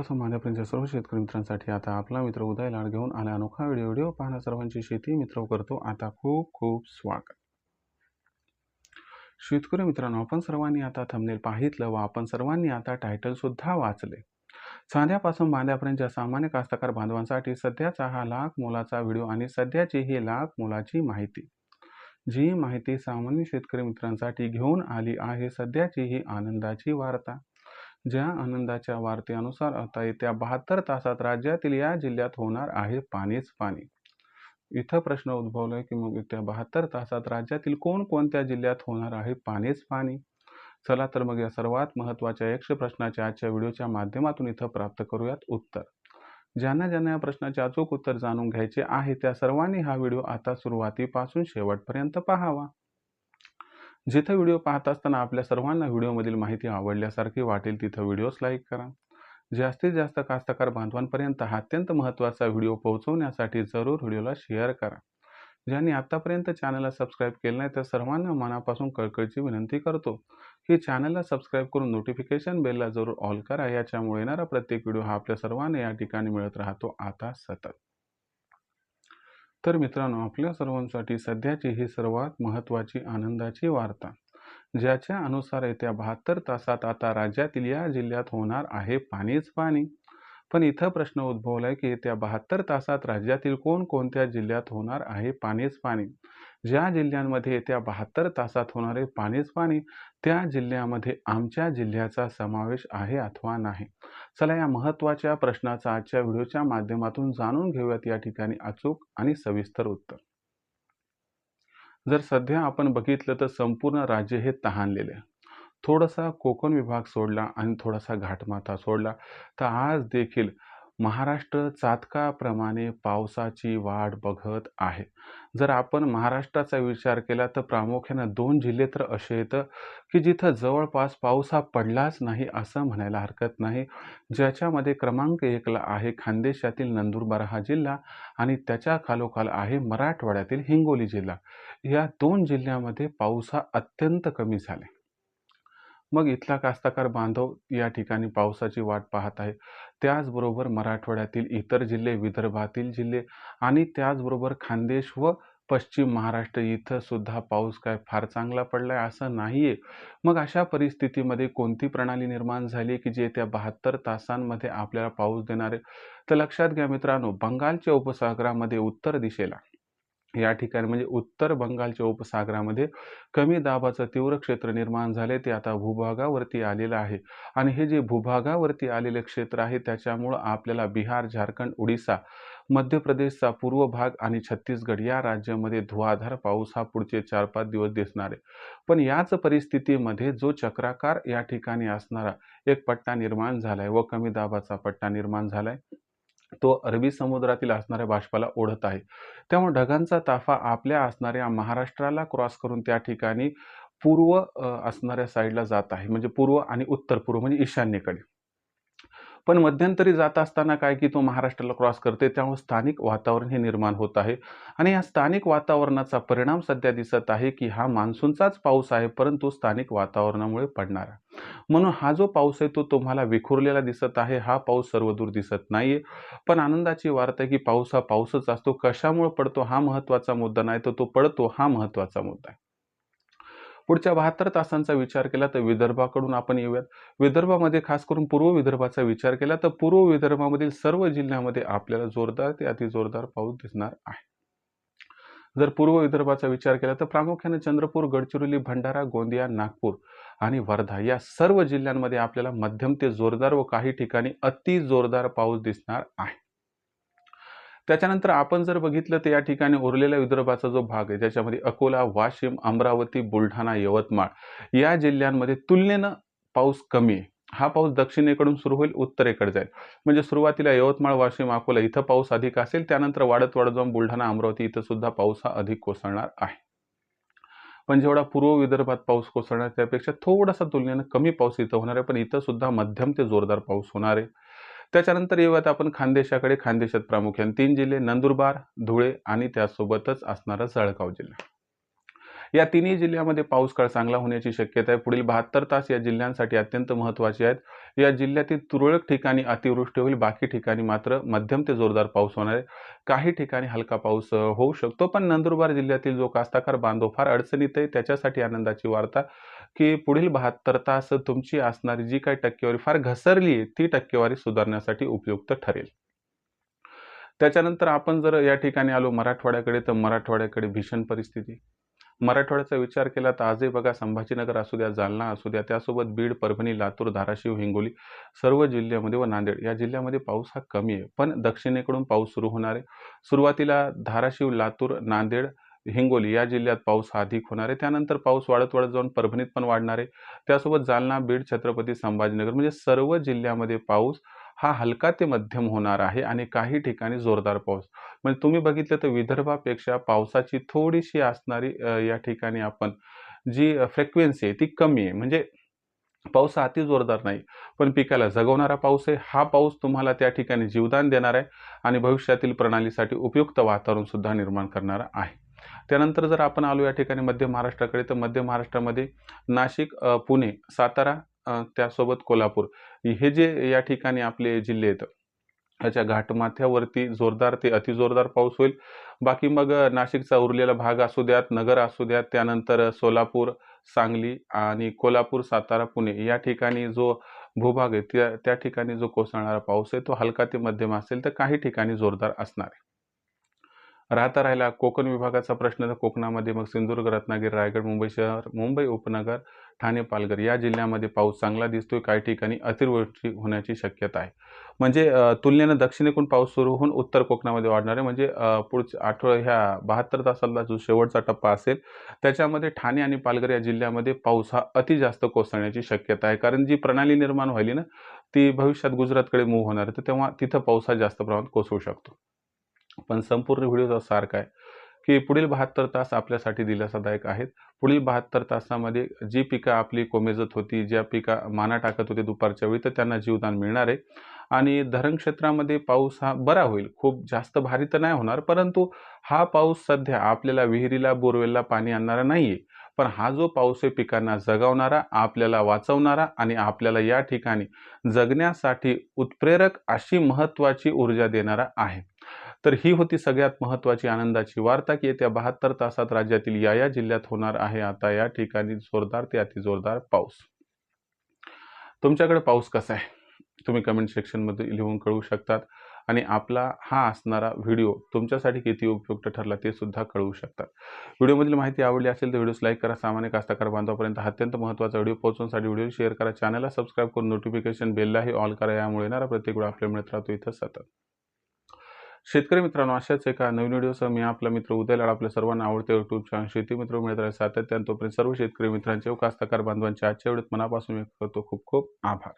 चांद्यापासून मांद्यापर्यंतच्या सर्व शेतकरी मित्रांसाठी आता आपला मित्र उदय लाड घेऊन आला अनोखा व्हिडिओ पाहणं सर्वांची शेती मित्र करतो आता खूप खूप स्वागत. शेतकरी मित्रांनो, आपण सर्वांनी आता थंबनेल पाहितलं व आपण सर्वांनी आता टायटल सुद्धा वाचले. चांद्यापासून मांद्यापर्यंतच्या सामान्य कास्तकार बांधवांसाठी सध्याचा हा लाख मोलाचा व्हिडिओ आणि सध्याची ही लाख मोलाची माहिती. जी माहिती सामान्य शेतकरी मित्रांसाठी घेऊन आली आहे सध्याची ही आनंदाची वार्ता. ज्या आनंदाच्या वार्तेनुसार आता येत्या 72 तासात राज्यातील या जिल्ह्यात होणार आहे पाणीच पाणी. इथं प्रश्न उद्भवलाय की मग येत्या 72 तासात राज्यातील कोणकोणत्या जिल्ह्यात होणार आहे पाणीच पाणी. चला तर मग या सर्वात महत्त्वाच्या 100 प्रश्नाच्या आजच्या व्हिडिओच्या माध्यमातून इथं प्राप्त करूयात उत्तर. ज्यांना ज्यांना या प्रश्नाचे अचूक उत्तर जाणून घ्यायचे आहे त्या सर्वांनी हा व्हिडिओ आता सुरुवातीपासून शेवटपर्यंत पाहावा. जिथे व्हिडिओ पाहत असताना आपल्या सर्वांना व्हिडिओमधील माहिती आवडल्यासारखी वाटेल तिथं व्हिडिओस लाईक करा. जास्तीत जास्त कास्तकार बांधवांपर्यंत हा अत्यंत महत्त्वाचा व्हिडिओ पोहोचवण्यासाठी जरूर व्हिडिओला शेअर करा. ज्यांनी आतापर्यंत चॅनलला सबस्क्राईब केलं नाही त्या सर्वांना मनापासून कळकळीची विनंती करतो की चॅनलला सबस्क्राईब करून नोटिफिकेशन बेलला जरूर ऑल करा. याच्यामुळे येणारा प्रत्येक व्हिडिओ हा आपल्या सर्वांना या ठिकाणी मिळत राहतो आता सतत. तर मित्रांनो, आपल्या सर्वांसाठी सध्याची ही सर्वात महत्त्वाची आनंदाची वार्ता, ज्याच्या अनुसार येत्या 72 तासात आता राज्यातील या जिल्ह्यात होणार आहे पाणीच पाणी. पण इथं प्रश्न उद्भवलाय की येत्या 72 तासात राज्यातील कोणकोणत्या जिल्ह्यात होणार आहे पाणीच पाणी. ज्या जिल्ह्यांमध्ये येत्या 72 तासात होणारे पाणीच पाणी त्या जिल्ह्यामध्ये आमच्या जिल्ह्याचा समावेश आहे अथवा नाही. चला या महत्त्वाच्या प्रश्नाचा आजच्या व्हिडिओच्या माध्यमातून जाणून घेऊयात या ठिकाणी अचूक आणि सविस्तर उत्तर. जर सध्या आपण बघितलं तर संपूर्ण राज्य हे तहानलेले. थोडासा कोकण विभाग सोडला आणि थोडासा घाटमाथा सोडला तर आज देखील महाराष्ट्र चातकाप्रमाणे पावसाची वाट बघत आहे. जर आपण महाराष्ट्राचा विचार केला तर प्रामुख्याने 2 जिल्हे तर असे येतं की जिथं जवळपास पाऊस हा पडलाच नाही असं म्हणायला हरकत नाही. ज्याच्यामध्ये क्रमांक 1ला आहे खानदेशातील नंदुरबार हा जिल्हा आणि त्याच्या खालोखाल आहे मराठवाड्यातील हिंगोली जिल्हा. या 2 जिल्ह्यामध्ये पाऊस हा अत्यंत कमी झाला. मग इथला कास्तकार बांधव या ठिकाणी पावसाची वाट पाहत आहे. त्याचबरोबर मराठवाड्यातील इतर जिल्हे, विदर्भातील जिल्हे आणि त्याचबरोबर खानदेश व पश्चिम महाराष्ट्र इथं सुद्धा पाऊस काय फार चांगला पडलाय असं नाहीये. मग अशा परिस्थितीमध्ये कोणती प्रणाली निर्माण झाली की जे येत्या 72 तासांमध्ये आपल्याला पाऊस देणार आहे? तर लक्षात घ्या मित्रांनो, बंगालच्या उपसागरामध्ये उत्तर दिशेला या ठिकाणी म्हणजे उत्तर बंगालच्या उपसागरामध्ये कमी दाबाचं तीव्र क्षेत्र निर्माण झाले. ते आता भूभागावरती आलेलं आहे आणि हे जे भूभागावरती आलेले क्षेत्र आहे त्याच्यामुळं आपल्याला बिहार, झारखंड, उडीसा, मध्य प्रदेशचा पूर्व भाग आणि छत्तीसगड या राज्यामध्ये धुवाधार पाऊस हा पुढचे 4-5 दिवस दिसणार आहे. पण याच परिस्थितीमध्ये जो चक्राकार या ठिकाणी असणारा एक पट्टा निर्माण झालाय व कमी दाबाचा पट्टा निर्माण झालाय तो अरबी समुद्रातील असणाऱ्या बाष्पाला ओढत आहे. त्यामुळे ढगांचा ताफा आपल्या असणाऱ्या महाराष्ट्राला क्रॉस करून त्या ठिकाणी पूर्व असणाऱ्या साईडला जात आहे. म्हणजे पूर्व आणि उत्तर पूर्व म्हणजे ईशान्येकडे. पण मध्यंतरी जात असताना काय की तो महाराष्ट्राला क्रॉस करते. त्यामुळे स्थानिक वातावरण हे निर्माण होत आहे आणि या स्थानिक वातावरणाचा परिणाम सध्या दिसत आहे की हा मान्सूनचाच पाऊस आहे परंतु स्थानिक वातावरणामुळे पडणारा. म्हणून हा जो पाऊस आहे तो तुम्हाला विखुरलेला दिसत आहे. हा पाऊस सर्वदूर दिसत नाहीये. पण आनंदाची वार्ता आहे की पाऊस हा पाऊसच असतो. कशामुळे पडतो हा महत्त्वाचा मुद्दा नाही, तर तो पडतो हा महत्त्वाचा मुद्दा आहे. पुढच्या 72 तासांचा विचार केला तर विदर्भाकडून आपण येऊयात. विदर्भामध्ये खास करून पूर्व विदर्भाचा विचार केला तर पूर्व विदर्भामधील सर्व जिल्ह्यामध्ये आपल्याला जोरदार ते अतिजोरदार पाऊस दिसणार आहे. जर पूर्व विदर्भाचा विचार केला तर प्रामुख्याने चंद्रपूर, गडचिरोली, भंडारा, गोंदिया, नागपूर आणि वर्धा या सर्व जिल्ह्यांमध्ये आपल्याला मध्यम ते जोरदार व काही ठिकाणी अति जोरदार पाऊस दिसणार आहे. त्याच्यानंतर आपण जर बघितलं तर या ठिकाणी उरलेल्या विदर्भाचा जो भाग आहे ज्याच्यामध्ये अकोला, वाशिम, अमरावती, बुलढाणा, यवतमाळ या जिल्ह्यांमध्ये तुलनेनं पाऊस कमी आहे. हा पाऊस दक्षिणेकडून सुरू होईल, उत्तरेकडे जाईल. म्हणजे सुरुवातीला यवतमाळ, वाशिम, अकोला इथं पाऊस अधिक असेल, त्यानंतर वाढत वाढत जाऊन बुलढाणा, अमरावती इथं सुद्धा पाऊस हा अधिक कोसळणार आहे. पण जेवढा पूर्व विदर्भात पाऊस कोसळणार त्यापेक्षा थोडासा तुलनेनं कमी पाऊस इथं होणार आहे. पण इथं सुद्धा मध्यम ते जोरदार पाऊस होणार आहे. त्याच्यानंतर येऊयात आपण खानदेशाकडे. खानदेशात प्रामुख्याने 3 जिल्हे नंदुरबार, धुळे आणि त्यासोबतच असणारा जळगाव जिल्हा. या तिन्ही जिल्ह्यामध्ये पाऊस काळ चांगला होण्याची शक्यता आहे. पुढील 72 तास या जिल्ह्यांसाठी अत्यंत महत्त्वाचे आहेत. या जिल्ह्यातील तुरळक ठिकाणी अतिवृष्टी होईल, बाकी ठिकाणी मात्र मध्यम ते जोरदार पाऊस होणार आहे. काही ठिकाणी हलका पाऊस होऊ शकतो, पण नंदुरबार जिल्ह्यातील जो कास्तकार बांधव फार अडचणीत आहे. त्याच्यासाठी आनंदाची वार्ता, की पुढील 72 तास तुमची असणारी जी काही टक्केवारी फार घसरली आहे, ती टक्केवारी सुधारण्यासाठी उपयुक्त ठरेल. त्याच्यानंतर आपण जर या ठिकाणी आलो मराठवाड्याकडे, तर मराठवाड्याकडे भीषण परिस्थिती. मराठवाड्याचा विचार केला तर आजही बघा संभाजीनगर असू द्या, जालना असू द्या, त्यासोबत बीड, परभणी, लातूर, धाराशिव, हिंगोली सर्व जिल्ह्यामध्ये व नांदेड या जिल्ह्यामध्ये पाऊस हा कमी आहे. पण दक्षिणेकडून पाऊस सुरू होणार आहे. सुरुवातीला धाराशिव, लातूर, नांदेड, हिंगोली या जिल्ह्यात पाऊस हा अधिक होणार आहे. त्यानंतर पाऊस वाढत वाढत जाऊन परभणीत पण वाढणार आहे. त्यासोबत जालना, बीड, छत्रपती संभाजीनगर म्हणजे सर्व जिल्ह्यामध्ये पाऊस हा हलका ते मध्यम होणार आहे आणि काही ठिकाणी जोरदार पाऊस. म्हणजे तुम्ही बघितलं तर विदर्भापेक्षा पावसाची थोडीशी असणारी या ठिकाणी आपण जी फ्रिक्वेन्सी आहे ती कमी आहे. म्हणजे पाऊस हा अति जोरदार नाही, पण पिकाला जगवणारा पाऊस आहे. हा पाऊस तुम्हाला त्या ठिकाणी जीवदान देणार आहे आणि भविष्यातील प्रणालीसाठी उपयुक्त वातावरण सुद्धा निर्माण करणारा आहे. त्यानंतर जर आपण आलो या ठिकाणी मध्य महाराष्ट्राकडे, तर मध्य महाराष्ट्रामध्ये नाशिक, पुणे, सातारा, त्यासोबत कोल्हापूर हे जे या ठिकाणी आपले जिल्हे आहेत, याच्या घाटमाथ्यावरती जोरदार ते अतिजोरदार पाऊस होईल. बाकी मग नाशिकचा उरलेला भाग असू द्यात, नगर असू द्यात, त्यानंतर सोलापूर, सांगली आणि कोल्हापूर, सातारा, पुणे या ठिकाणी जो भूभाग आहे त्या त्या ठिकाणी जो कोसळणारा पाऊस आहे तो हलका ते मध्यम असेल, तर काही ठिकाणी जोरदार असणार आहे. राहता राहिला कोकण विभागाचा प्रश्न, तर कोकणामध्ये मग सिंधुदुर्ग, रत्नागिरी, रायगड, मुंबई शहर, मुंबई उपनगर, ठाणे, पालघर या जिल्ह्यामध्ये पाऊस चांगला दिसतोय. काही ठिकाणी अतिवृष्टी होण्याची शक्यता आहे. म्हणजे तुलनेनं दक्षिणेकडून पाऊस सुरू होऊन उत्तर कोकणामध्ये वाढणार आहे. म्हणजे पुढच्या ह्या 72 तासाला जो शेवटचा टप्पा असेल, त्याच्यामध्ये ठाणे आणि पालघर या जिल्ह्यामध्ये पाऊस हा अति जास्त कोसळण्याची शक्यता आहे. कारण जी प्रणाली निर्माण व्हायली ना, ती भविष्यात गुजरातकडे मूव्ह होणार आहे. तर तेव्हा तिथं पाऊस हा जास्त प्रमाणात कोसळू शकतो. पण संपूर्ण व्हिडिओचा सार काय, की पुढील 72 तास आपल्यासाठी दिलासादायक आहेत. पुढील 72 तासामध्ये जी पिकं आपली कोमेजत होती, ज्या पिका माना टाकत होते दुपारच्या वेळी, तर त्यांना जीवदान मिळणार आहे. आणि धरण क्षेत्रामध्ये पाऊस हा बरा होईल. खूप जास्त भारी तर नाही होणार, परंतु हा पाऊस सध्या आपल्याला विहिरीला, बोरवेलला पाणी आणणारा नाहीये. पण हा जो पाऊस आहे पिकांना जगवणारा, आपल्याला वाचवणारा आणि आपल्याला या ठिकाणी जगण्यासाठी उत्प्रेरक अशी महत्त्वाची ऊर्जा देणारा आहे. तर ही होती सगळ्यात महत्त्वाची आनंदाची वार्ता, की येत्या 72 तासात राज्यातील या जिल्ह्यात होणार आहे आता या ठिकाणी जोरदार ते अतिजोरदार पाऊस. तुमच्याकडे पाऊस कसा आहे? तुम्ही कमेंट सेक्शनमध्ये लिहून कळवू शकतात आणि आपला हा असणारा व्हिडिओ तुमच्यासाठी किती उपयुक्त ठरला ते सुद्धा कळवू शकतात. व्हिडिओमधील माहिती आवडली असेल तर व्हिडिओस लाईक करा. सामान्य कास्तकार बांधवापर्यंत हा अत्यंत महत्त्वाचा व्हिडिओ पोहोचवण्यासाठी व्हिडिओ शेअर करा. चॅनलला सबस्क्राईब करून नोटिफिकेशन बेललाही ऑल करा. यामुळे येणारा प्रत्येक व्हिडिओ आपल्याला मिळत राहतो इथं सतत. शेतकरी मित्रांनो, अशाच एका नवीन व्हिडिओसह मी आपला मित्र उदय लाड आपल्या सर्वांना आवडते यूट्यूब चॅनल शेती मित्र मिळत राहील सातत्याने. तोपर्यंत सर्व शेतकरी मित्रांचे व कास्तकार बांधवांचे आजच्या व्हिडिओत मनापासून व्यक्त करतो खूप खूप आभार.